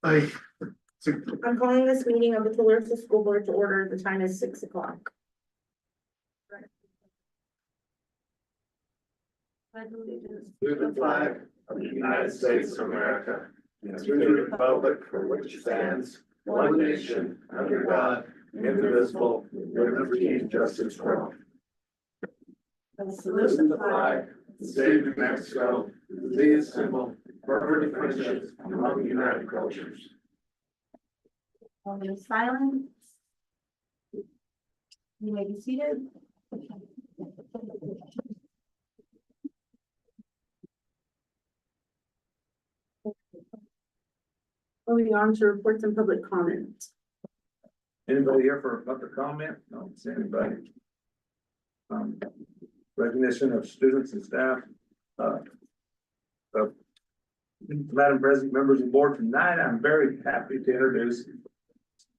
I. I'm calling this meeting of the Tularosa School Board to order. The time is 6 o'clock. To the flag of the United States of America, and to the republic for which it stands, one nation, under God, indivisible, with liberty and justice for all. Salute the flag, the state of New Mexico, the symbol, fervent friendships among united cultures. Silence. You may be seated. Moving on to reports and public comment. Anybody here for a public comment? No, don't see anybody. Recognition of students and staff. Madam President, members of the board, tonight I'm very happy to introduce,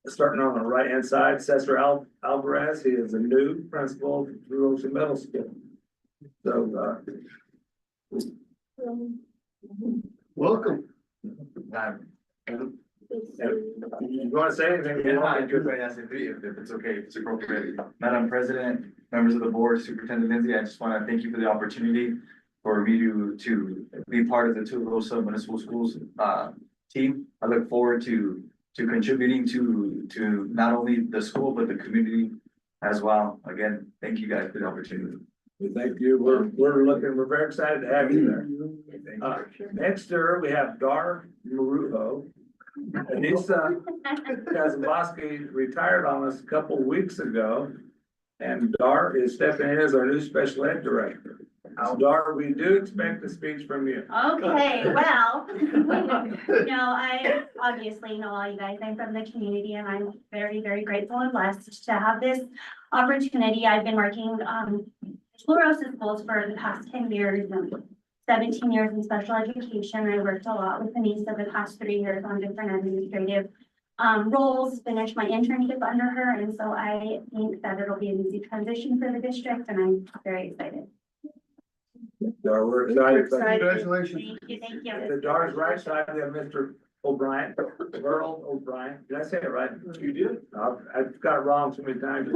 starting on the right-hand side, Cesar Alvarez. He is a new principal of Tularosa Middle School. So, Welcome. you want to say anything? If it's okay, if it's appropriate. Madam President, members of the board, Superintendent Lindsay, I just want to thank you for the opportunity for me to be part of the Tularosa Municipal Schools team. I look forward to contributing to not only the school, but the community as well. Again, thank you guys for the opportunity. Thank you. We're very excited to have you there. Next to her, we have Dar Marujo. Anissa Kazimowski retired on us a couple of weeks ago. And Dar is stepping in as our new special ed director. Dar, we do expect a speech from you. Okay, well, I obviously know all you guys. I'm from the community and I'm very, very grateful and blessed to have this opportunity. I've been working Tularosa schools for the past 10 years and 17 years in special education. I worked a lot with Anissa the past 3 years on different administrative roles, finished my internship under her. And so I think that it'll be an easy transition for the district and I'm very excited. Dar, we're excited. Congratulations. Thank you. The Dar's right side, we have Mr. O'Brien, Earl O'Brien. Did I say it right? You did. I've got it wrong so many times.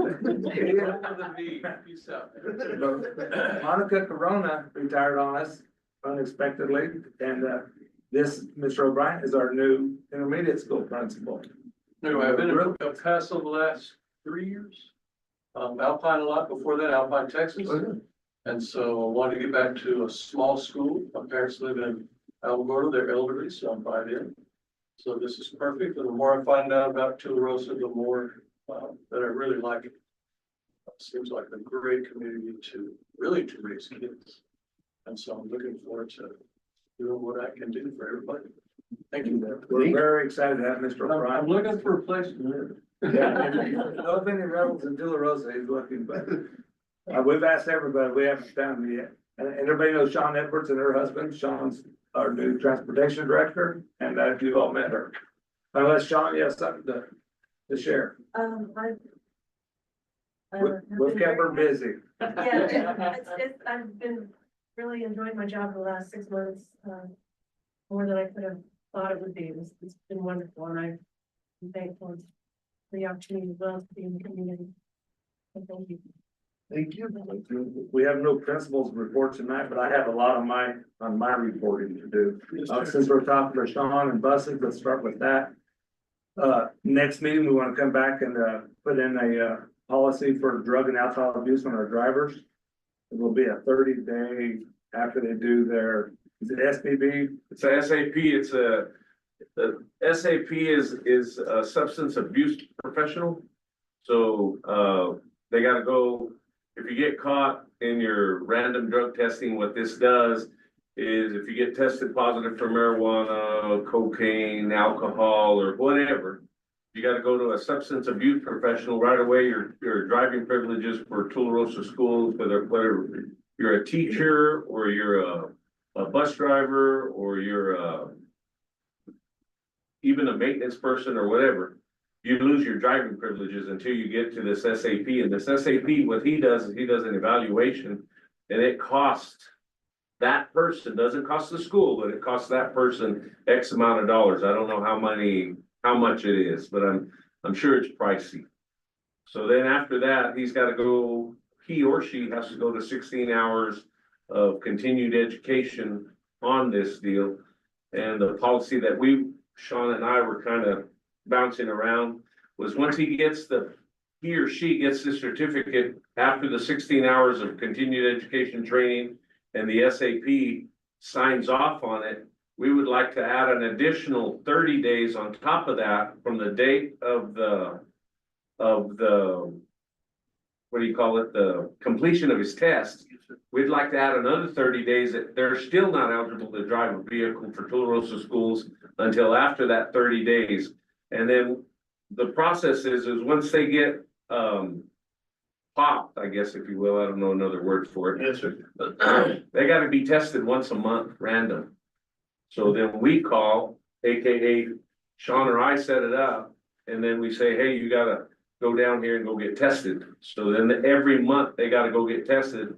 Monica Corona retired on us unexpectedly, and this Mr. O'Brien is our new intermediate school principal. Anyway, I've been in El Paso the last 3 years. Alpine a lot before that, Alpine, Texas. And so I wanted to get back to a small school. My parents live in Alamogordo, they're elderly, so I'm right in. So this is perfect. And the more I find out about Tularosa, the more that I really like it. Seems like a great community to raise kids. And so I'm looking forward to doing what I can do for everybody. Thank you. We're very excited to have Mr. I'm O'Brien. looking for a place to live. Yeah, no many rebels in Tularosa, he's looking, but we've asked everybody, we haven't found him yet. And everybody knows Sean Edwards and her husband. Sean's our new transportation director, and you've all met her. Unless Sean, you have something to share. We've kept her busy. Yeah, I've been really enjoying my job the last 6 months, more than I could have thought it would be. It's been wonderful, and I'm thankful for the opportunity as well to be in the community. So thank you. Thank you. We have no principals report tonight, but I have a lot on my reporting to do. Since we're talking for Sean and buses, let's start with that. Next meeting, we want to come back and put in a policy for drug and alcohol abuse on our drivers. It will be a 30-day after they do their, is it SPB? It's a SAP, the SAP is a substance abuse professional. So, they gotta go, if you get caught in your random drug testing, what this does is if you get tested positive for marijuana, cocaine, alcohol, or whatever, you gotta go to a substance abuse professional right away. Your driving privileges for Tularosa schools, whether you're a teacher or you're a bus driver or you're even a maintenance person or whatever, you lose your driving privileges until you get to this SAP. And this SAP, what he does is he does an evaluation, and it costs that person, doesn't cost the school, but it costs that person X amount of dollars. I don't know how much it is, but I'm sure it's pricey. So then after that, he or she has to go to 16 hours of continued education on this deal. And the policy that Sean and I were kind of bouncing around was once he or she gets the certificate after the 16 hours of continued education training and the SAP signs off on it, we would like to add an additional 30 days on top of that from the date of the what do you call it, the completion of his test. We'd like to add another 30 days that they're still not eligible to drive a vehicle for Tularosa schools until after that 30 days. And then the process is once they get popped, I guess, if you will, I don't know another word for it. Yes, sir. They gotta be tested once a month, random. So then we call, AKA Sean or I set it up, and then we say, hey, you gotta go down here and go get tested. So then every month they gotta go get tested.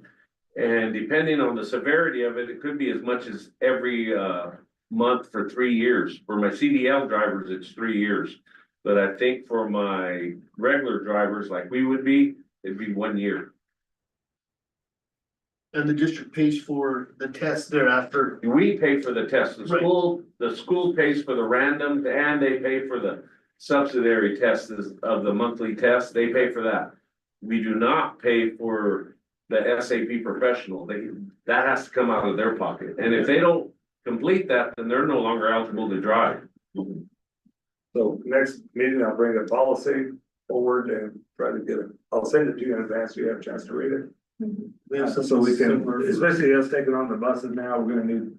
And depending on the severity of it, it could be as much as every month for 3 years. For my CDL drivers, it's 3 years. But I think for my regular drivers, like we would be, it'd be 1 year. And the district pays for the test thereafter. We pay for the test. Right. The school pays for the random and they pay for the subsidiary tests of the monthly test. They pay for that. We do not pay for the SAP professional. That has to come out of their pocket. And if they don't complete that, then they're no longer eligible to drive. So next meeting, I'll bring a policy forward and try to get it. I'll send it to you in advance so you have a chance to read it. We have So we can, similar- especially us taking on the buses now, we're gonna need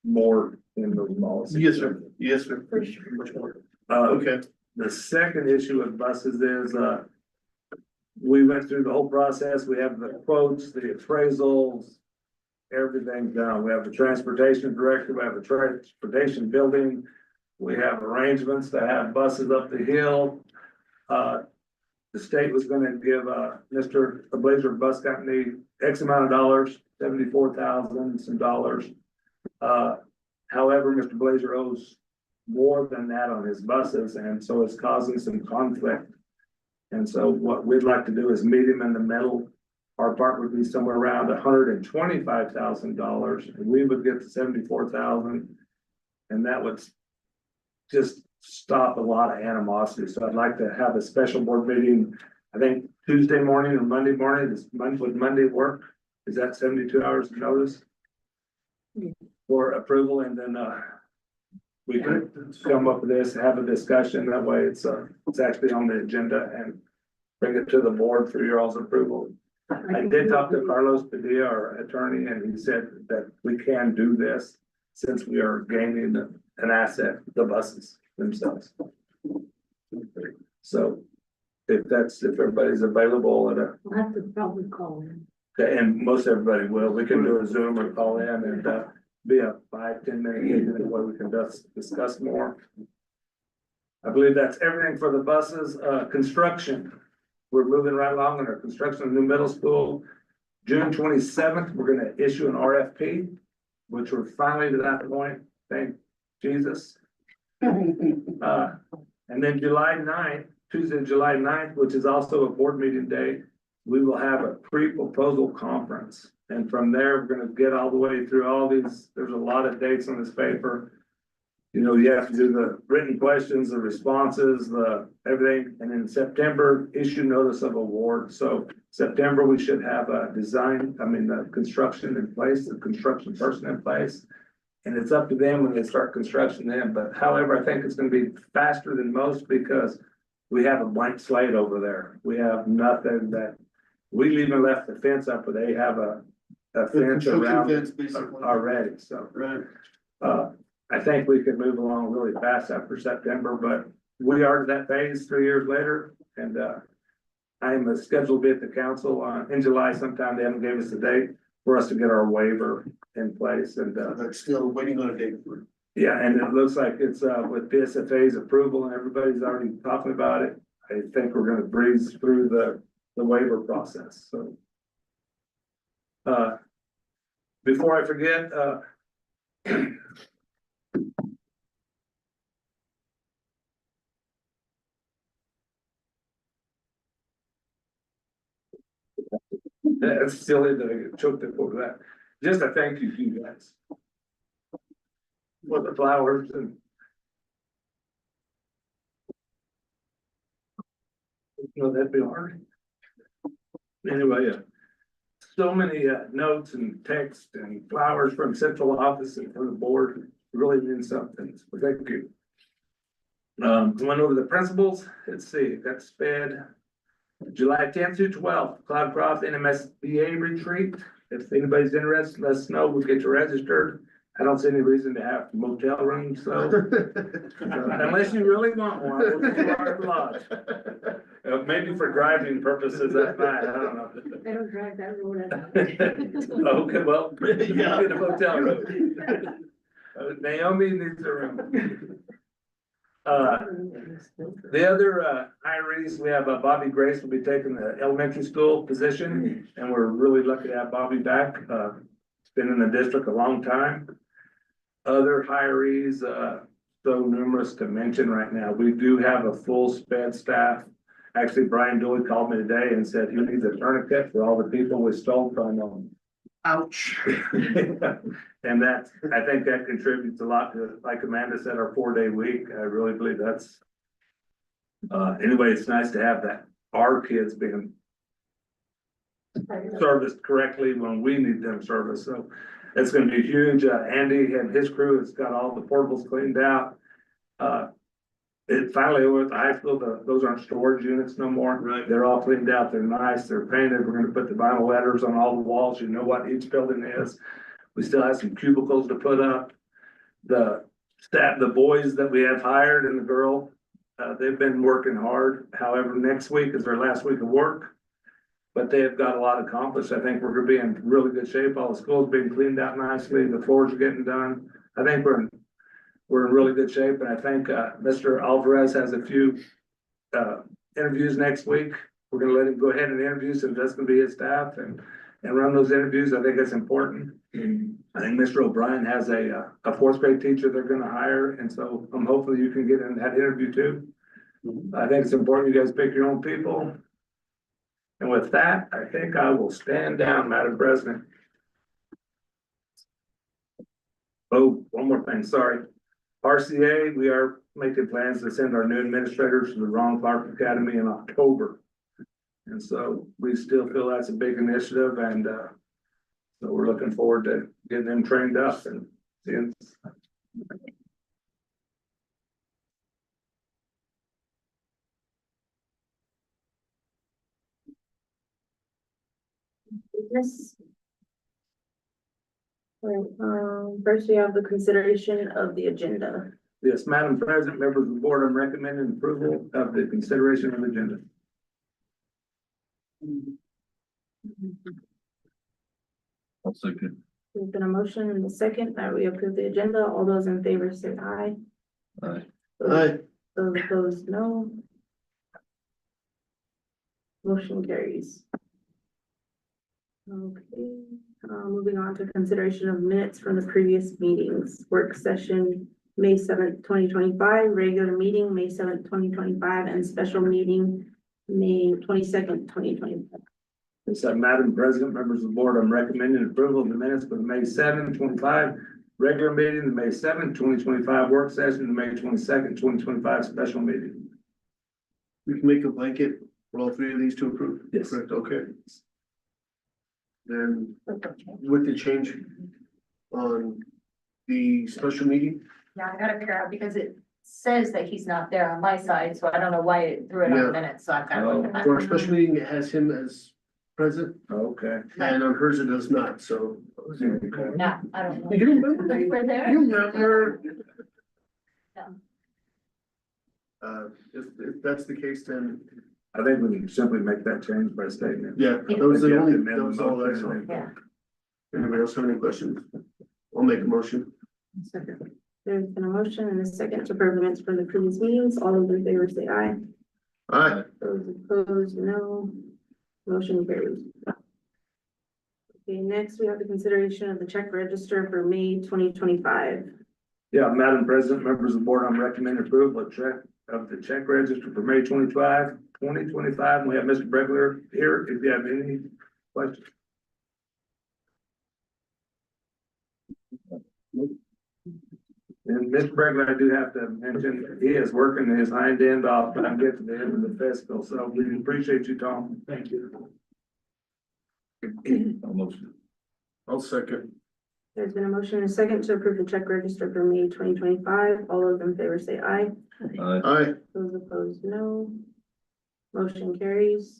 more in those policies. Yes, sir. Yes, sir. For sure. Much more. Uh, Okay. the second issue with buses is, we went through the whole process. We have the quotes, the appraisals, everything done. We have the transportation director, we have the transportation building. We have arrangements to have buses up the hill. The state was gonna give, Mr. Blazer Bus Company X amount of dollars, 74,000 some dollars. However, Mr. Blazer owes more than that on his buses, and so it's causing some conflict. And so what we'd like to do is meet him in the middle. Our part would be somewhere around $125,000, and we would get the 74,000. And that would just stop a lot of animosity. So I'd like to have a special board meeting, I think Tuesday morning or Monday morning. Would Monday work? Is that 72 hours of notice? For approval, and then we could come up with this, have a discussion. That way it's actually on the agenda and bring it to the board for your all's approval. I did talk to Carlos Padilla, our attorney, and he said that we can do this since we are gaining an asset, the buses themselves. So if everybody's available We'll have to probably call him. and most everybody will, we can do a Zoom or call in and be a 5-10 minute meeting where we can discuss more. I believe that's everything for the buses. Construction. We're moving right along in our construction of new middle school. June 27th, we're gonna issue an RFP, which we're finally to that point. Thank Jesus. And then July 9th, Tuesday, July 9th, which is also a board meeting day, we will have a pre-proposal conference. And from there, we're gonna get all the way through all these, there's a lot of dates on this paper. You know, you have to do the written questions, the responses, the everything, and in September, issue notice of award. So September, we should have a the construction in place, the construction person in place. And it's up to them when they start construction then, but however, I think it's gonna be faster than most because we have a blank slate over there. We have nothing that, we even left the fence up, but they have a fence Construction around fence, it basically. already, so. Right. I think we could move along really fast after September, but we are to that phase 3 years later, and I am scheduled to be at the council in July sometime. They haven't gave us a date for us to get our waiver in place, and That's still waiting on a date for. yeah, and it looks like it's with PSFA's approval and everybody's already talking about it. I think we're gonna breeze through the waiver process, so. Before I forget, it's silly that I get choked up over that. Just a thank you to you guys. For the flowers and. You know, that'd be hard. Anyway, so many notes and text and flowers from central office and from the board really means something. So thank you. Went over the principles. Let's see, got sped. July 10th through 12th, Cloudcroft NMSBA retreat. If anybody's interested, let us know. We'll get you registered. I don't see any reason to have motel rooms, so unless you really want one, we'll get you our lodge. Maybe for driving purposes that night, I don't know. I don't drive that road. Okay, well, Yeah. get a hotel room. Naomi needs a room. The other hirees, we have Bobby Grace will be taking the elementary school position, and we're really lucky to have Bobby back. He's been in the district a long time. Other hirees, so numerous to mention right now. We do have a full sped staff. Actually, Brian Dooley called me today and said he needs a tourniquet for all the people we stole from them. Ouch. And that, I think that contributes a lot to, like Amanda said, our 4-day week. I really believe that's. Anyway, it's nice to have that, our kids being serviced correctly when we need them serviced, so it's gonna be huge. Andy and his crew has got all the portables cleaned out. It finally over at the high school, those aren't storage units no more. Right. They're all cleaned out, they're nice, they're painted, we're gonna put the vinyl letters on all the walls, you know what each building is. We still have some cubicles to put up. The staff, the boys that we have hired and the girl, they've been working hard. However, next week is their last week of work. But they have got a lot accomplished. I think we're gonna be in really good shape. All the schools being cleaned out nicely, the floors are getting done. I think we're in really good shape, and I think Mr. Alvarez has a few interviews next week. We're gonna let him go ahead and interview, so that's gonna be his staff and run those interviews. I think that's important. I think Mr. O'Brien has a 4th grade teacher they're gonna hire, and so hopefully you can get in that interview too. I think it's important you guys pick your own people. And with that, I think I will stand down, Madam President. Oh, one more thing, sorry. RCA, we are making plans to send our new administrators to the Ron Clark Academy in October. And so we still feel that's a big initiative, and so we're looking forward to getting them trained up and seeing. Business. First we have the consideration of the agenda. Yes, Madam President, members of the board, I'm recommending approval of the consideration of the agenda. I'll second. There's been a motion and a second that we approve the agenda. All those in favor say aye. Aye. Aye. Those opposed, no. Motion carries. Okay, moving on to consideration of minutes from the previous meetings, work session, May 7th, 2025, regular meeting, May 7th, 2025, and special meeting, May 22nd, 2025. Yes, Madam President, members of the board, I'm recommending approval of the minutes for the May 7th, 2025 regular meeting, the May 7th, 2025 work session, the May 22nd, 2025 special meeting. We can make a blanket for all 3 of these to approve? Yes. Correct, okay. Then with the change on the special meeting, Yeah, I gotta figure out because it says that he's not there on my side, so I don't know why it threw it on Yeah. the minutes, so I've got to look at for our that. special meeting, it has him as present, Okay. and on hers it does not, so. No, I don't know. You remember? You were there? You remember? No. If that's the case, then, I think we can simply make that change by stating it. yeah, that was the If you have only, to amend that the was all I motion, saw. then- Yeah. Anybody else have any questions? I'll make a motion. Second. There's been a motion and a second to approve the minutes from the previous meetings. All those in favor say aye. Aye. Those opposed, no. Motion carries. Okay, next we have the consideration of the check register for May 2025. Yeah, Madam President, members of the board, I'm recommending approval of the check register for May 2025. We have Mr. Bregler here if you have any questions. And Mr. Bregler, I do have to mention, he is working his hind end off and get to the end of the fiscal, so we appreciate you, Tom. Thank you. I'll second. There's been a motion and a second to approve the check register for May 2025. All those in favor say aye. Aye. Those opposed, no. Motion carries.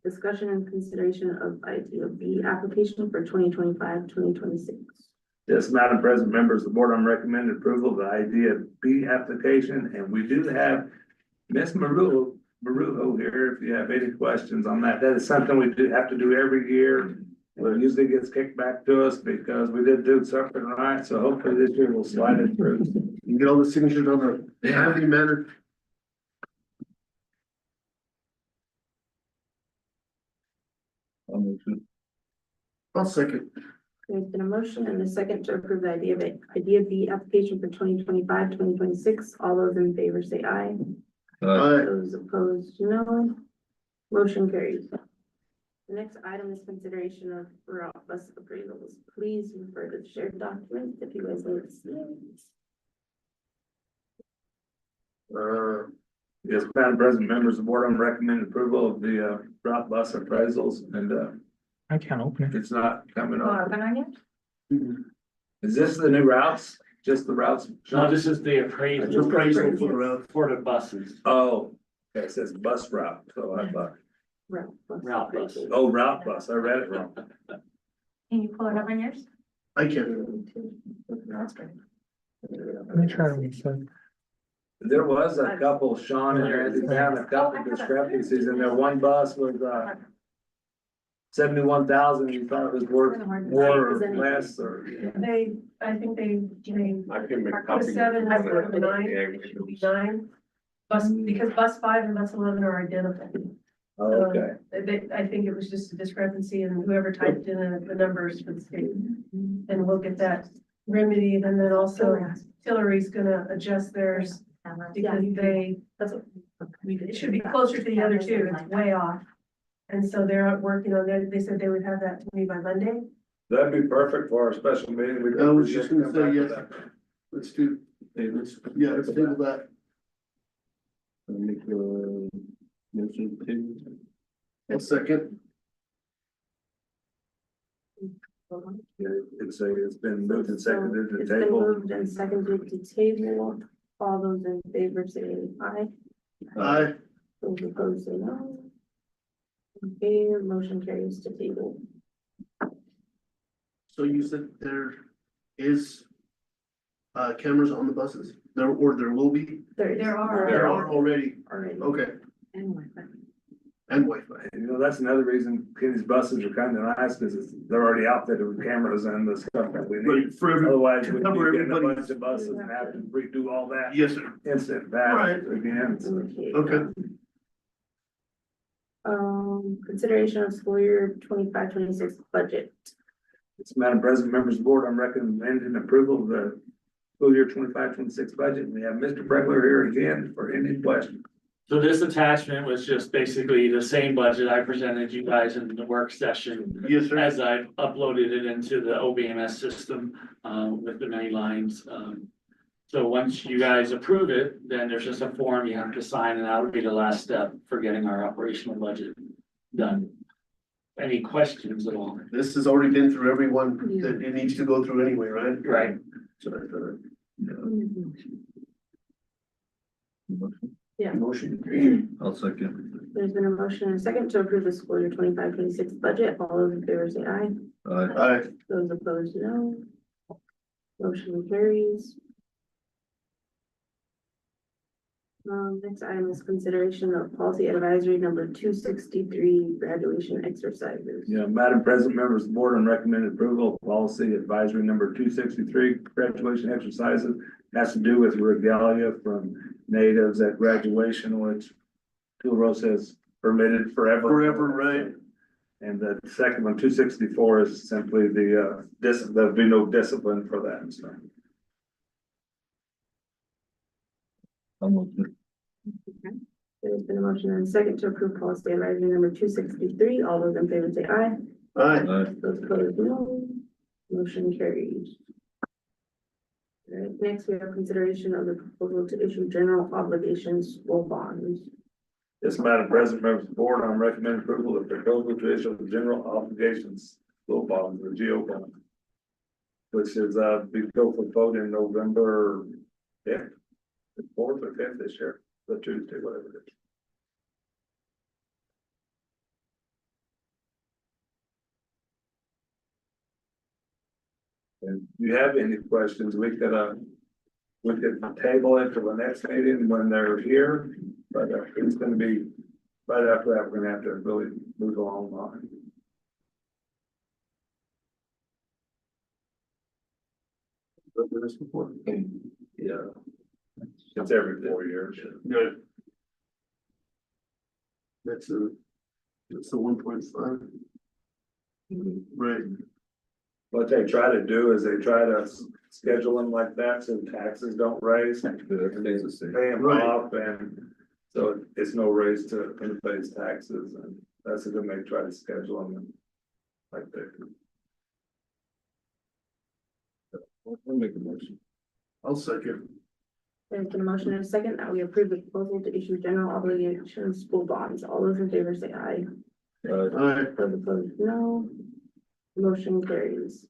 Discussion and consideration of ITOB application for 2025-2026. Yes, Madam President, members of the board, I'm recommending approval of the IDB application, and we do have Ms. Marujo here, if you have any questions on that. That is something we do have to do every year. Well, it usually gets kicked back to us because we did do something right, so hopefully this year we'll slide it through. You can get all the signatures on the timely manner. I'll second. There's been a motion and a second to approve the IDB application for 2025-2026. All those in favor say aye. Aye. Those opposed, no. Motion carries. The next item is consideration of route bus appraisals. Please refer to the shared document if you guys need to see it. Yes, Madam President, members of the board, I'm recommending approval of the route bus appraisals, and I can't open it. it's not coming up. on you? Is this the new routes? Just the routes? No, this is the appraisal. Appraisal for the route. For the buses. Oh, okay, it says bus route, so I thought, Route bus Route bus. appraisals. oh, route bus, I read it wrong. Can you pull it up on yours? I can't. That's great. Let me try to reset. There was a couple, Sean and Randy found a couple discrepancies in there. One bus was, 71,000, you thought it was worth more or less, or? I think they I can make put copies. a 7 of instead of a 9, Yeah, it should be 9. Because bus 5 and bus 11 are identical. Oh, okay, I think it was just a discrepancy and whoever typed in the numbers for the state. And we'll get that remedied, and then also Hillary's gonna adjust theirs because it should be closer to the other two, it's way off. And so they're working on that, they said they would have that to me by Monday. that'd be perfect for our special meeting. I was just gonna say, yes. Let's do, let's table that. I'll second. It's been moved and seconded to It's been table. moved and seconded to table. All those in favor say aye. Aye. Those opposed say no. Okay, motion carries to table. So you said there is cameras on the buses? There will be? There are. There are already. Already. Okay. And Wi-Fi. And Wi-Fi. You know, that's another reason Kenny's buses are kind of nice, because they're already outfitted with cameras and the stuff that we need. But for every, Otherwise, to we'd cover be getting a everybody. bunch of buses and have to redo all that Yes, sir. instant value again. So, Okay. Consideration of school year 25-26 budget. it's Madam President, members of the board, I'm recommending approval of the school year 25-26 budget. We have Mr. Bregler here again for any questions. So this attachment was just basically the same budget I presented you guys in the work session. Yes, sir. As I uploaded it into the OBMS system, with the many lines. So once you guys approve it, then there's just a form you have to sign, and that would be the last step for getting our operational budget done. Any questions at all? This has already been through everyone that it needs to go through anyway, right? Right. Yeah. Motion. I'll second. There's been a motion and a second to approve the school year 25-26 budget. All those in favor say aye. Aye. Those opposed, no. Motion carries. Next item is consideration of policy advisory number 263, graduation exercises. Yeah, Madam President, members of the board, I'm recommending approval of policy advisory number 263, graduation exercises. Has to do with regalia from natives at graduation, which Two Rosa is permitted forever. Forever, right. And the second one, 264, is simply the, there'll be no discipline for that, so. There's been a motion and a second to approve policy advisory number 263. All those in favor say aye. Aye. Those opposed, no. Motion carries. All right, next we have consideration of the proposal to issue general obligations school bonds. Yes, Madam President, members of the board, I'm recommending approval of the proposal to issue the general obligations low bond, the GO bond. Which is, be filled for vote in November 5th, the 4th or 5th this year, the Tuesday, whatever it is. And if you have any questions, we could table it to the next meeting when they're here, but it's gonna be, right after that, we're gonna have to really move along on it. Looked at this before. Yeah. It's every 4 years. Yeah. That's the 1.5. Right. What they try to do is they try to schedule them like that so taxes don't raise. Pay them Right. off, and so it's no raise to anybody's taxes, and that's what they try to schedule them like that. I'll make a motion. I'll second. There's been a motion and a second that we approve the proposal to issue general obligations school bonds. All those in favor say aye. Aye. Those opposed, no. Motion carries.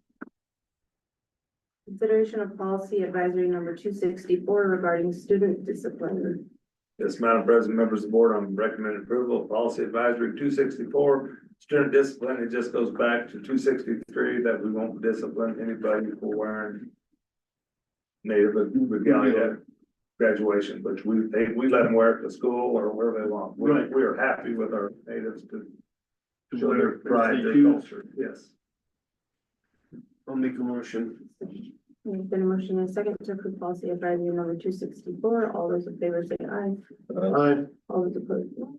Consideration of policy advisory number 264 regarding student discipline. Yes, Madam President, members of the board, I'm recommending approval of policy advisory 264. Student discipline, it just goes back to 263 that we won't discipline anybody for wearing native regalia at graduation, but we let them wear it to school or wherever they want. Right. We are happy with our natives to show wear their pride, as they their choose. culture, yes. I'll make a motion. There's been a motion and a second to approve policy advisory number 264. All those in favor say aye. Aye. All those opposed, no.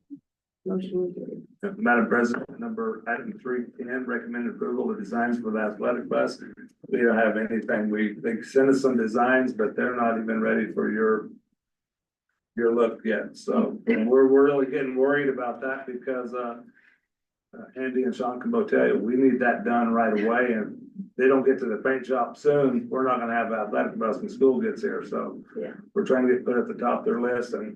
Motion carries. Madam President, item 310, recommended approval of designs for the athletic bus. We don't have anything, they sent us some designs, but they're not even ready for your look yet, so and we're really getting worried about that because, Andy and Sean can both tell you, we need that done right away, and they don't get to the paint shop soon, we're not gonna have an athletic bus when school gets here, so. Yeah. We're trying to get put at the top of their list, and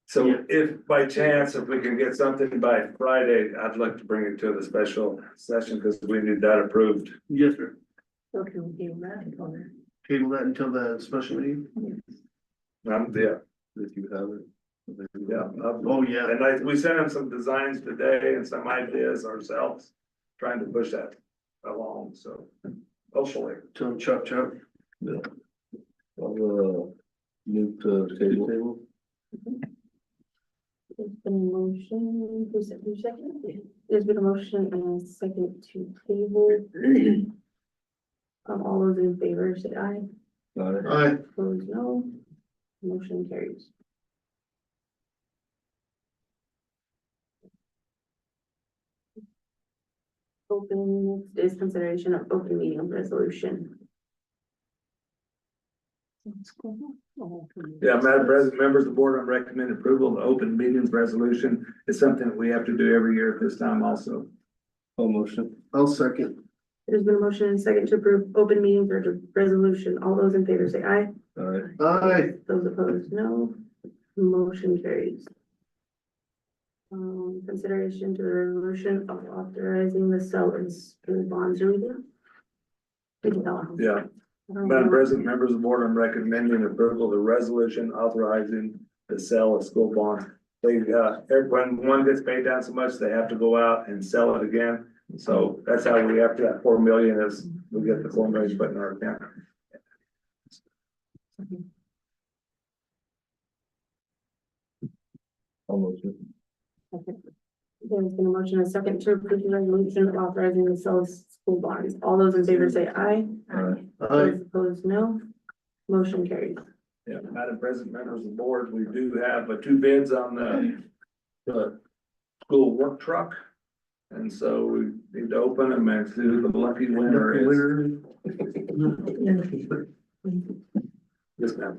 so Yeah. if by chance, if we can get something by Friday, I'd like to bring it to the special session, because we need that approved. Yes, sir. Okay, we'll give that color. Table that until the special meeting. Yeah, If you have it. yeah. Oh, yeah. And we sent them some designs today and some ideas ourselves, trying to push that along, so hopefully. Tell them chop chop. Yeah. Move to table. There's been a motion, who's second? There's been a motion and a second to table. All those in favor say aye. Aye. Opposed, no. Motion carries. Open, next is consideration of open meeting resolution. Yeah, Madam President, members of the board, I recommend approval of the open meetings resolution. It's something that we have to do every year at this time also. Motion. I'll second. There's been a motion and a second to approve open meetings resolution. All those in favor say aye. Aye. Those opposed, no. Motion carries. Consideration to the resolution of authorizing the sale of school bonds. Are we there? Yeah. Madam President, members of the board, I'm recommending approval of the resolution authorizing the sale of school bonds. They, when one gets paid down so much, they have to go out and sell it again. So that's how we, after that 4 million is, we get the 4 million put in our account. There's been a motion and a second to approve the resolution of authorizing the sale of school bonds. All those in favor say aye. Aye. Those opposed, no. Motion carries. Yeah, Madam President, members of the board, we do have two bids on the school work truck. And so we need to open them and see who the lucky winner is. Yes, ma'am.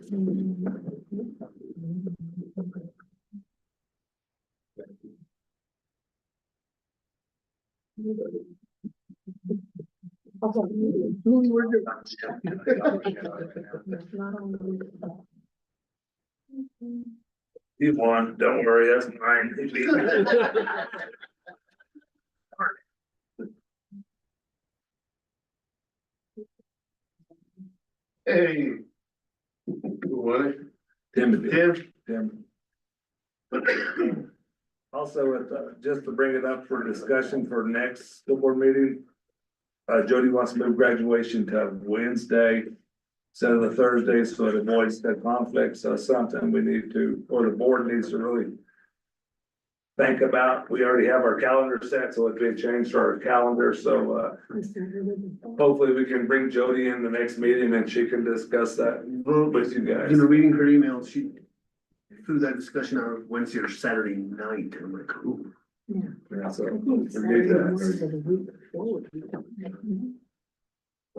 You won, don't worry, that's mine. Hey. Who won it? Timothy. Tim? Tim. Also, just to bring it up for discussion for next school board meeting. Jody wants to move graduation to Wednesday instead of the Thursday, so it avoids the conflict, so something we need to, or the board needs to really think about. We already have our calendar set, so it'd be a change to our calendar, so hopefully we can bring Jody in the next meeting and she can discuss that with you guys. You know, reading her email, she threw that discussion on Wednesday or Saturday night, and I'm like, ooh. Yeah, so we need that.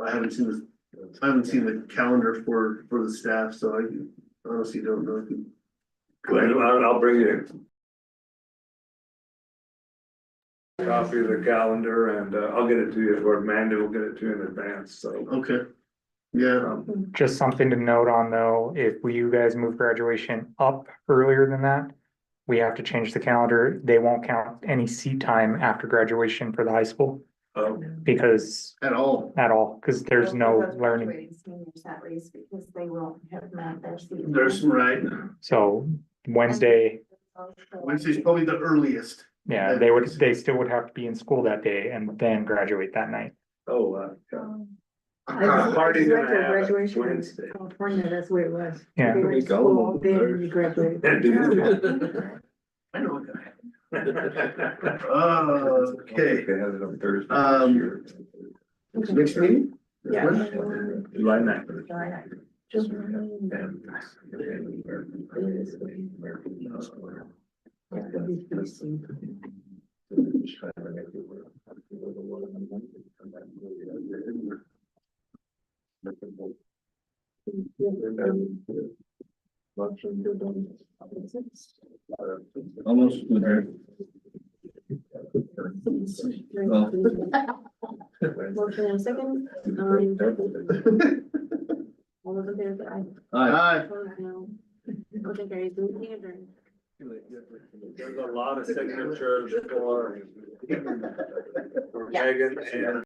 I haven't seen the calendar for the staff, so I honestly don't know if you. I'll bring you a copy of the calendar and I'll get it to you, or Amanda will get it to you in advance, so. Okay, yeah, Just something to note on though, if you guys move graduation up earlier than that, we have to change the calendar. They won't count any seat time after graduation for the high school because at all. because there's no learning. Seniors at least, because they won't have met their seat. There's right. So Wednesday, Wednesday's probably the earliest. yeah, they still would have to be in school that day and then graduate that night. Party gonna have it Wednesday. California, that's where it was. Yeah. They were in school, then you graduated. I know what that. Okay. They had it on Thursday. Next meeting? Yeah. July 9th. Almost there. Motion and second, all those in favor, say aye. Aye. Opposed, no. Motion carries, meeting adjourned. There's a lot of signatures for Megan and